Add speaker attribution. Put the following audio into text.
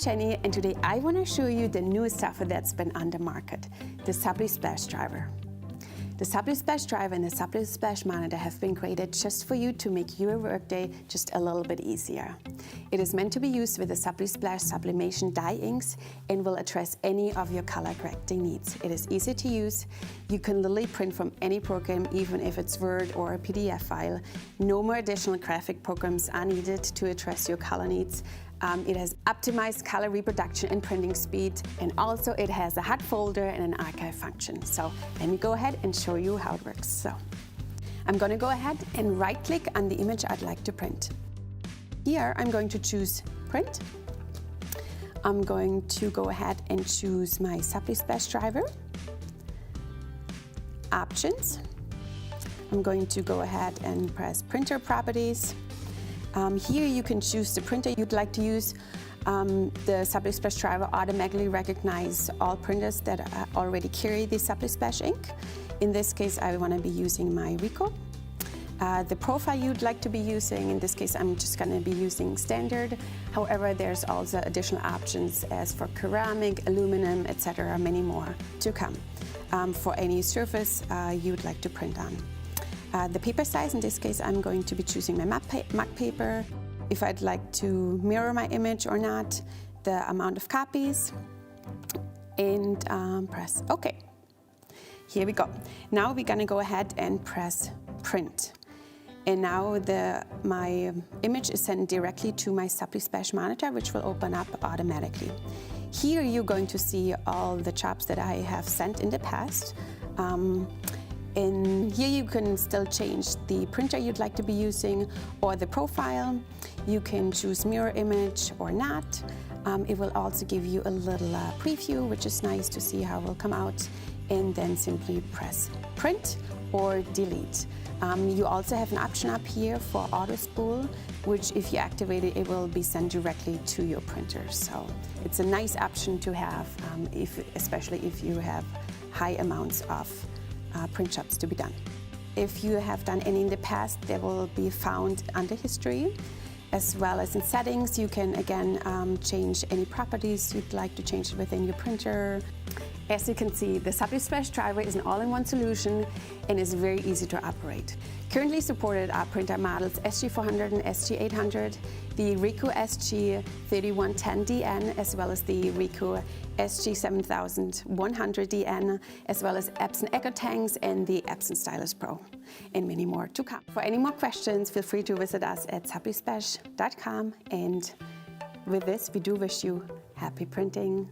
Speaker 1: Jenny, and today I want to show you the newest software that's been on the market, the Sublisplash driver. The Sublisplash driver and the Sublisplash monitor have been created just for you to make your workday just a little bit easier. It is meant to be used with the Sublisplash sublimation dye inks and will address any of your color correcting needs. It is easy to use. You can literally print from any program, even if it's Word or a PDF file. No more additional graphic programs are needed to address your color needs. It has optimized color reproduction and printing speed, and also it has a hot folder and an archive function. So let me go ahead and show you how it works. So I'm going to go ahead and right click on the image I'd like to print. Here I'm going to choose print. I'm going to go ahead and choose my Sublisplash driver. Options. I'm going to go ahead and press printer properties. Here you can choose the printer you'd like to use. The Sublisplash driver automatically recognizes all printers that already carry the Sublisplash ink. In this case, I want to be using my Ricoh. The profile you'd like to be using, in this case, I'm just going to be using standard. However, there's also additional options as for ceramic, aluminum, etc., many more to come for any surface you'd like to print on. The paper size, in this case, I'm going to be choosing my MAC paper. If I'd like to mirror my image or not, the amount of copies, and press OK. Here we go. Now we're going to go ahead and press print. And now my image is sent directly to my Sublisplash monitor, which will open up automatically. Here you're going to see all the jobs that I have sent in the past. And here you can still change the printer you'd like to be using or the profile. You can choose mirror image or not. It will also give you a little preview, which is nice to see how it will come out. And then simply press print or delete. You also have an option up here for auto spool, which if you activate it, it will be sent directly to your printer. So it's a nice option to have, especially if you have high amounts of print jobs to be done. If you have done any in the past, they will be found under history, as well as in settings. You can again change any properties you'd like to change within your printer. As you can see, the Sublisplash driver is an all-in-one solution and is very easy to operate. Currently supported are printer models SG400 and SG800, the Ricoh SG3110DN, as well as the Ricoh SG7100DN, as well as Epson EcoTanks and the Epson Stylus Pro, and many more to come. For any more questions, feel free to visit us at sublisplash.com, and with this, we do wish you happy printing.